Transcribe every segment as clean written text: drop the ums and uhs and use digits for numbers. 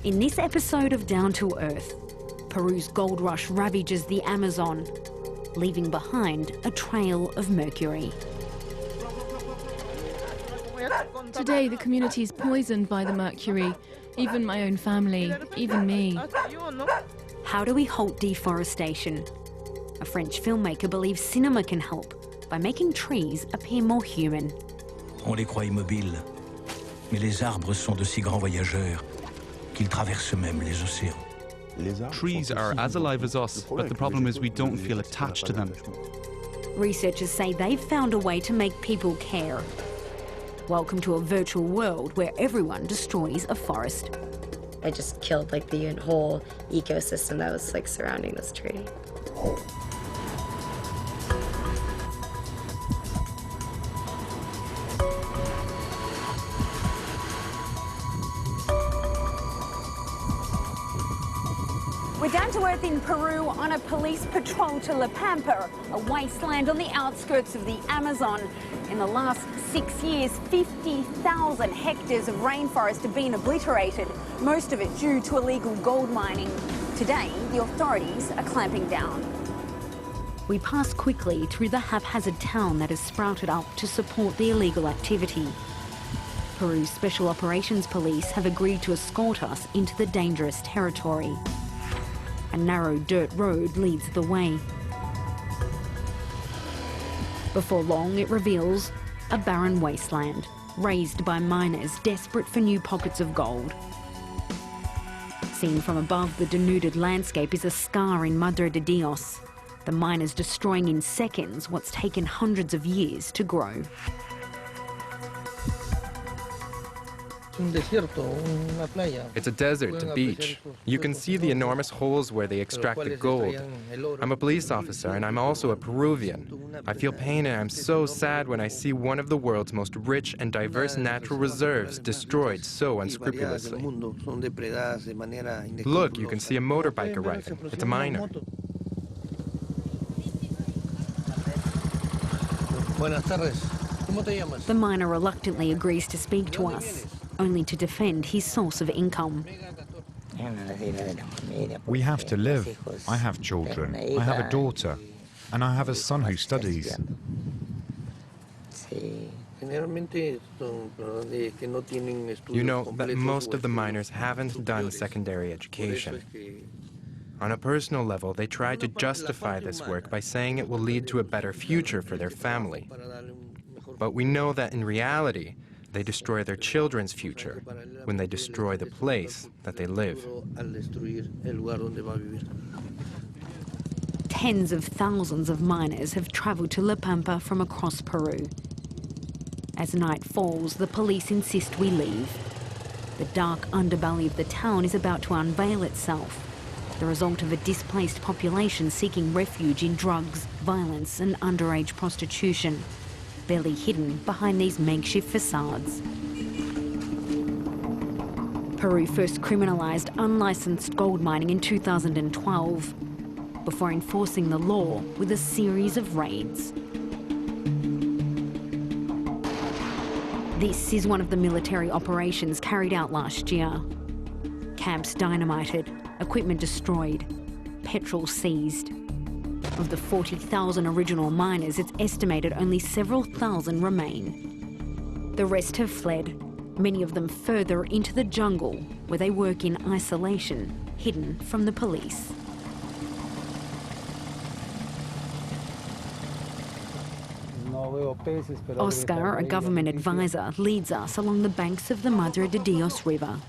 In this episode of Down to Earth, Peru's gold rush ravages the Amazon, leaving behind a trail of mercury. Today, the community is poisoned by the mercury. Even my own family, even me. How do we halt deforestation? A French filmmaker believes cinema can help by making trees appear more human. On les croit immobiles, mais les arbres sont de si grands voyageurs qu'ils traversent même les océans. Trees are as alive as us, but the problem is we don't feel attached to them. Researchers say they've found a way to make people care. Welcome to a virtual world where everyone destroys a forest. I just killed like the whole ecosystem that was like surrounding this tree. We're down to earth in Peru on a police patrol to La Pampa, a wasteland on the outskirts of the Amazon. In the last 6 years, 50,000 hectares of rainforest have been obliterated, most of it due to illegal gold mining. Today, the authorities are clamping down. We pass quickly through the haphazard town that has sprouted up to support the illegal activity. Peru's Special Operations Police have agreed to escort us into the dangerous territory. A narrow dirt road leads the way. Before long, it reveals a barren wasteland, raised by miners desperate for new pockets of gold. Seen from above, the denuded landscape is a scar in Madre de Dios, the miners destroying in seconds what's taken hundreds of years to grow. It's a desert, a beach. You can see the enormous holes where they extract the gold. I'm a police officer and I'm also a Peruvian. I feel pain and I'm so sad when I see one of the world's most rich and diverse natural reserves destroyed so unscrupulously. Look, you can see a motorbike arriving. It's a miner. The miner reluctantly agrees to speak to us, only to defend his source of income. We have to live. I have children. I have a daughter. And I have a son who studies. You know that most of the miners haven't done secondary education. On a personal level, they try to justify this work by saying it will lead to a better future for their family. But we know that in reality, they destroy their children's future when they destroy the place that they live. Tens of thousands of miners have travelled to La Pampa from across Peru. As night falls, the police insist we leave. The dark underbelly of the town is about to unveil itself, the result of a displaced population seeking refuge in drugs, violence and underage prostitution, barely hidden behind these makeshift facades. Peru first criminalised unlicensed gold mining in 2012, before enforcing the law with a series of raids. This is one of the military operations carried out last year. Camps dynamited, equipment destroyed, petrol seized. Of the 40,000 original miners, it's estimated only several thousand remain. The rest have fled, many of them further into the jungle, where they work in isolation, hidden from the police. Oscar, a government advisor, leads us along the banks of the Madre de Dios River.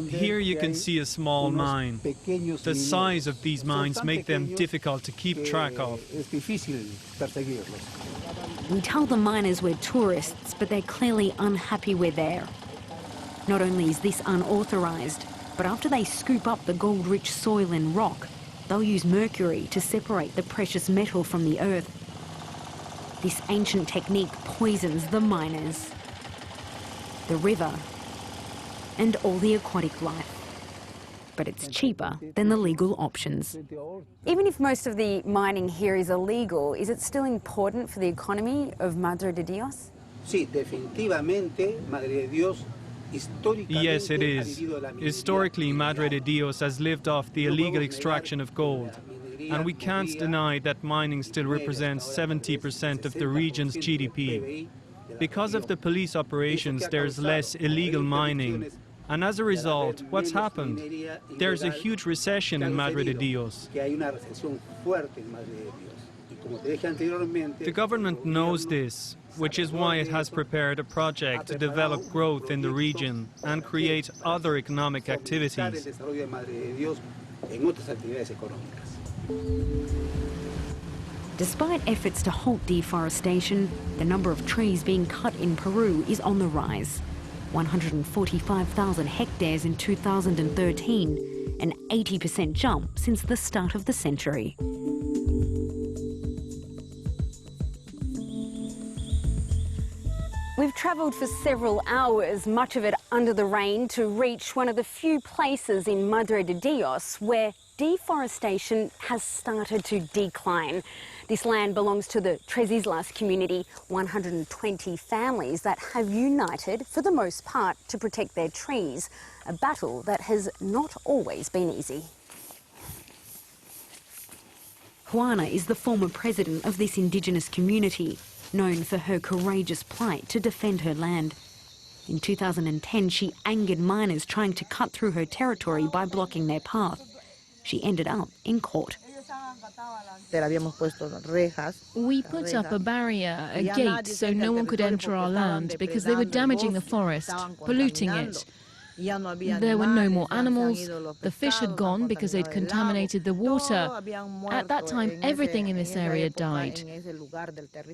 Here you can see a small mine. The size of these mines make them difficult to keep track of. We tell the miners we're tourists, but they're clearly unhappy we're there. Not only is this unauthorised, but after they scoop up the gold-rich soil and rock, they'll use mercury to separate the precious metal from the earth. This ancient technique poisons the miners, the river, and all the aquatic life. But it's cheaper than the legal options. Even if most of the mining here is illegal, is it still important for the economy of Madre de Dios? Sí, definitivamente Madre de Dios Yes, it is. Historically, Madre de Dios has lived off the illegal extraction of gold. And we can't deny that mining still represents 70% of the region's GDP. Because of the police operations, there's less illegal mining. And as a result, what's happened? There's a huge recession in Madre de Dios. The government knows this, which is why it has prepared a project to develop growth in the region and create other economic activities. Despite efforts to halt deforestation, the number of trees being cut in Peru is on the rise. 145,000 hectares in 2013, an 80% jump since the start of the century. We've travelled for several hours, much of it under the rain, to reach one of the few places in Madre de Dios where deforestation has started to decline. This land belongs to the Tres Islas community, 120 families that have united, for the most part, to protect their trees, a battle that has not always been easy. Juana is the former president of this indigenous community, known for her courageous plight to defend her land. In 2010, she angered miners trying to cut through her territory by blocking their path. She ended up in court. We put up a barrier, a gate, so no one could enter our land because they were damaging the forest, polluting it. There were no more animals, the fish had gone because they'd contaminated the water. At that time, everything in this area died.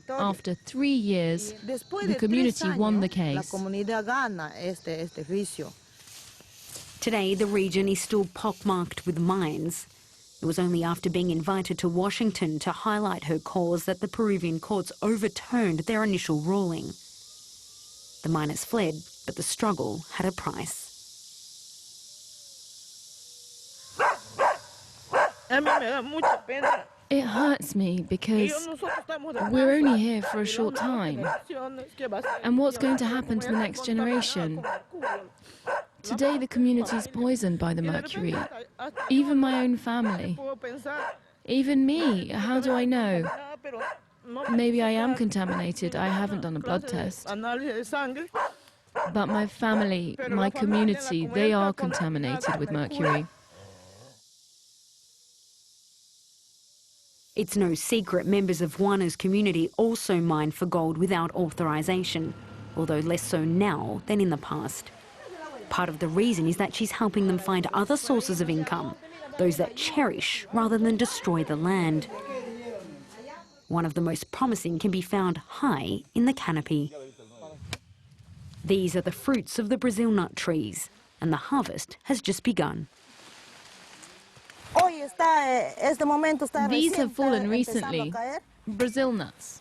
After 3 years, the community won the case. Today, the region is still pockmarked with mines. It was only after being invited to Washington to highlight her cause that the Peruvian courts overturned their initial ruling. The miners fled, but the struggle had a price. It hurts me because we're only here for a short time. And what's going to happen to the next generation? Today the community is poisoned by the mercury. Even my own family. Even me. How do I know? Maybe I am contaminated. I haven't done a blood test. But my family, my community, they are contaminated with mercury. It's no secret members of Juana's community also mine for gold without authorization, although less so now than in the past. Part of the reason is that she's helping them find other sources of income, those that cherish rather than destroy the land. One of the most promising can be found high in the canopy. These are the fruits of the Brazil nut trees, and the harvest has just begun. These have fallen recently. Brazil nuts.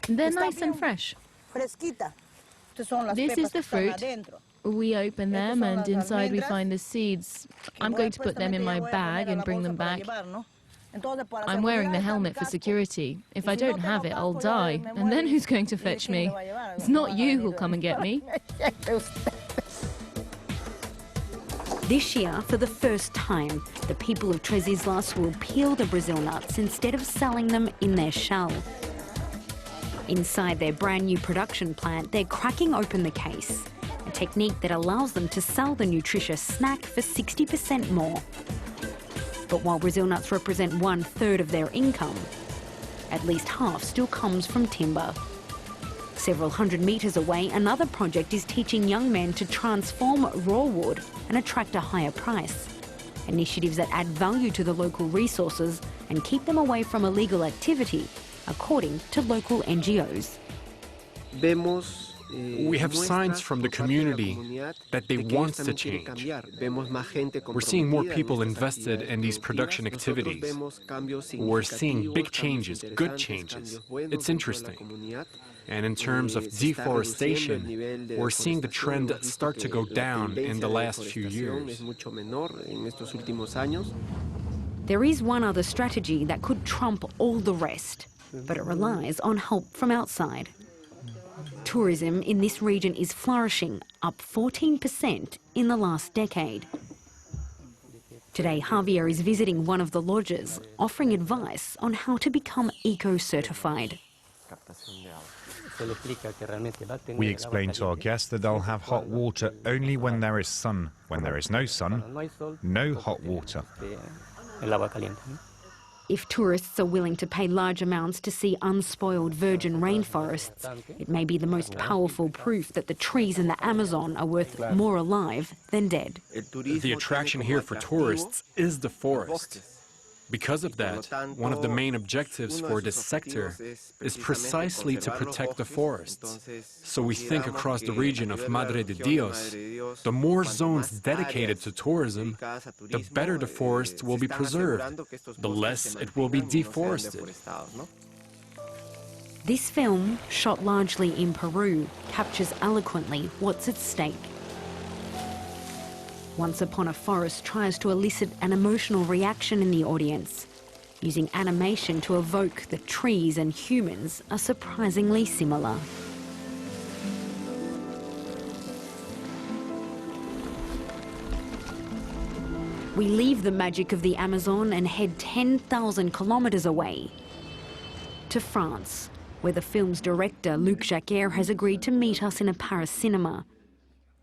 They're nice and fresh. This is the fruit. We open them and inside we find the seeds. I'm going to put them in my bag and bring them back. I'm wearing the helmet for security. If I don't have it, I'll die. And then who's going to fetch me? It's not you who'll come and get me. This year, for the first time, the people of Tres Islas will peel the Brazil nuts instead of selling them in their shell. Inside their brand new production plant, they're cracking open the case, a technique that allows them to sell the nutritious snack for 60% more. But while Brazil nuts represent 1/3 of their income, at least half still comes from timber. Several hundred metres away, another project is teaching young men to transform raw wood and attract a higher price. Initiatives that add value to the local resources and keep them away from illegal activity, according to local NGOs. We have signs from the community that they want to change. We're seeing more people invested in these production activities. We're seeing big changes, good changes. It's interesting. And in terms of deforestation, we're seeing the trend start to go down in the last few years. There is one other strategy that could trump all the rest, but it relies on help from outside. Tourism in this region is flourishing up 14% in the last decade. Today, Javier is visiting one of the lodges, offering advice on how to become eco-certified. We explain to our guests that they'll have hot water only when there is sun. When there is no sun, no hot water. If tourists are willing to pay large amounts to see unspoiled virgin rainforests, it may be the most powerful proof that the trees in the Amazon are worth more alive than dead. The attraction here for tourists is the forest. Because of that, one of the main objectives for this sector is precisely to protect the forests. So we think across the region of Madre de Dios, the more zones dedicated to tourism, the better the forests will be preserved, the less it will be deforested. This film, shot largely in Peru, captures eloquently what's at stake. Once Upon a Forest tries to elicit an emotional reaction in the audience, using animation to evoke that trees and humans are surprisingly similar. We leave the magic of the Amazon and head 10,000 kilometres away to France, where the film's director, Luc Jacquer, has agreed to meet us in a Paris cinema.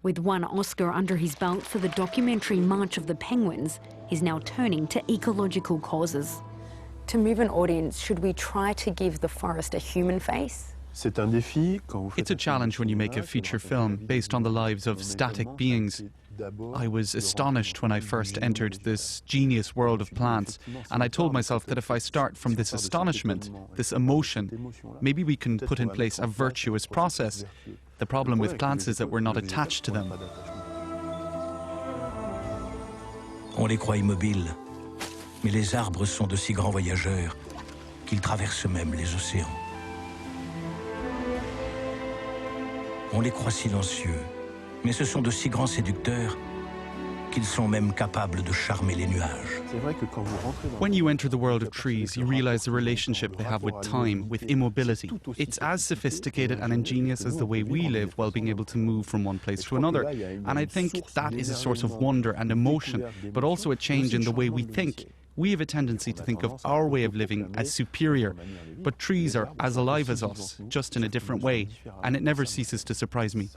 With one Oscar under his belt for the documentary March of the Penguins, he's now turning to ecological causes. To move an audience, should we try to give the forest a human face? It's a challenge when you make a feature film based on the lives of static beings. I was astonished when I first entered this genius world of plants, and I told myself that if I start from this astonishment, this emotion, maybe we can put in place a virtuous process. The problem with plants is that we're not attached to them. On les croit immobiles, mais les arbres sont de si grands voyageurs qu'ils traversent même les océans. On les croit silencieux, mais ce sont de si grands séducteurs qu'ils sont même capables de charmer les nuages. When you enter the world of trees, you realize the relationship they have with time, with immobility. It's as sophisticated and ingenious as the way we live while being able to move from one place to another. And I think that is a source of wonder and emotion, but also a change in the way we think. We have a tendency to think of our way of living as superior, but trees are as alive as us, just in a different way, and it never ceases to surprise me.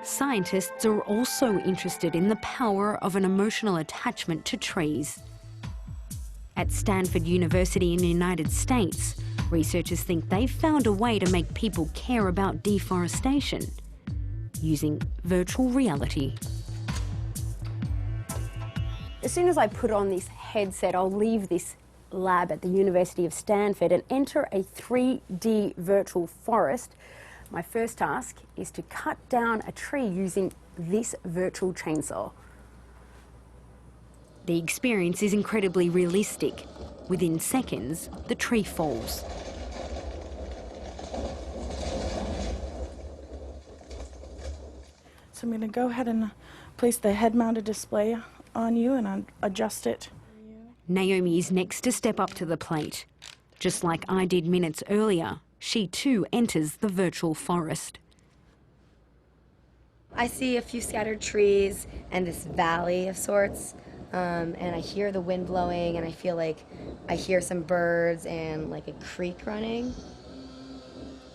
Scientists are also interested in the power of an emotional attachment to trees. At Stanford University in the United States, researchers think they've found a way to make people care about deforestation using virtual reality. As soon as I put on this headset, I'll leave this lab at the University of Stanford and enter a 3D virtual forest. My first task is to cut down a tree using this virtual chainsaw. The experience is incredibly realistic. Within seconds, the tree falls. So I'm going to go ahead and place the head-mounted display on you and adjust it. Naomi is next to step up to the plate. Just like I did minutes earlier, she too enters the virtual forest. I see a few scattered trees and this valley of sorts, and I hear the wind blowing, and I feel like I hear some birds and like a creek running.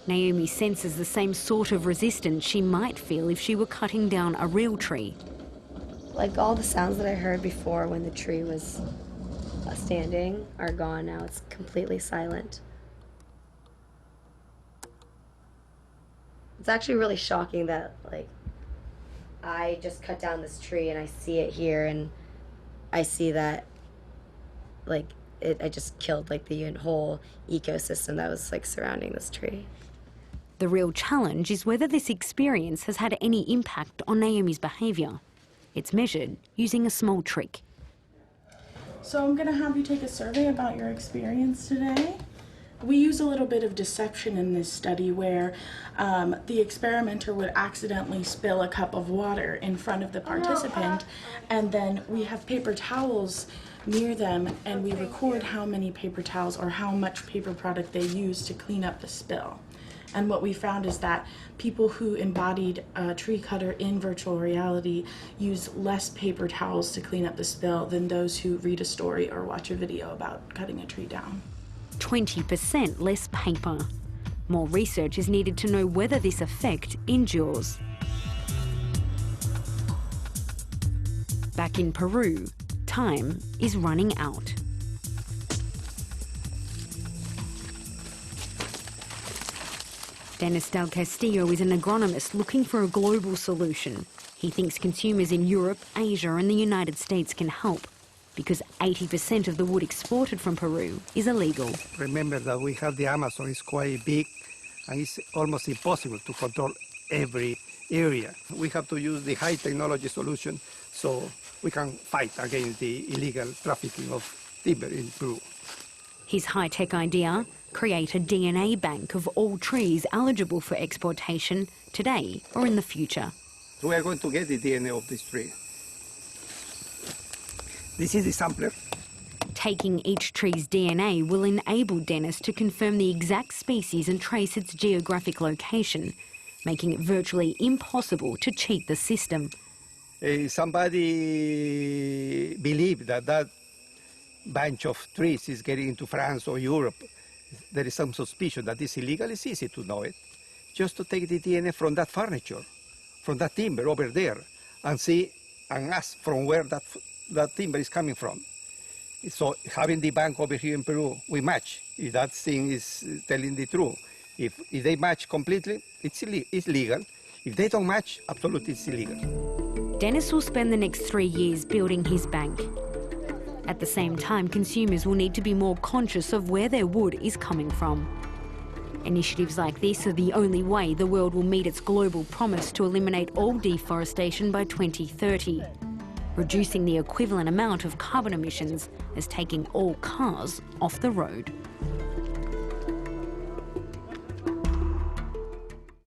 Naomi senses the same sort of resistance she might feel if she were cutting down a real tree. Like all the sounds that I heard before when the tree was standing are gone now. It's completely silent. It's actually really shocking that, like, I just cut down this tree and I see it here, and I see that, like, I just killed, like, the whole ecosystem that was, like, surrounding this tree. The real challenge is whether this experience has had any impact on Naomi's behaviour. It's measured using a small trick. So I'm going to have you take a survey about your experience today. We use a little bit of deception in this study where the experimenter would accidentally spill a cup of water in front of the participant, and then we have paper towels near them, and we record how many paper towels or how much paper product they use to clean up the spill. And what we found is that people who embodied a tree cutter in virtual reality use less paper towels to clean up the spill than those who read a story or watch a video about cutting a tree down. 20% less paper. More research is needed to know whether this effect endures. Back in Peru, time is running out. Dennis Del Castillo is an agronomist looking for a global solution. He thinks consumers in Europe, Asia and the United States can help, because 80% of the wood exported from Peru is illegal. Remember that we have the Amazon, it's quite big, and it's almost impossible to control every area. We have to use the high technology solution so we can fight against the illegal trafficking of timber in Peru. His high-tech idea: create a DNA bank of all trees eligible for exportation today or in the future. We are going to get the DNA of this tree. This is the sampler. Taking each tree's DNA will enable Dennis to confirm the exact species and trace its geographic location, making it virtually impossible to cheat the system. Somebody believed that that bunch of trees is getting into France or Europe. There is some suspicion that it's illegal. It's easy to know it. Just to take the DNA from that furniture, from that timber over there, and see and ask from where that timber is coming from. So having the bank over here in Peru, we match. If that thing is telling the truth. If they match completely, it's legal. If they don't match, absolutely it's illegal. Dennis will spend the next 3 years building his bank. At the same time, consumers will need to be more conscious of where their wood is coming from. Initiatives like this are the only way the world will meet its global promise to eliminate all deforestation by 2030. Reducing the equivalent amount of carbon emissions as taking all cars off the road.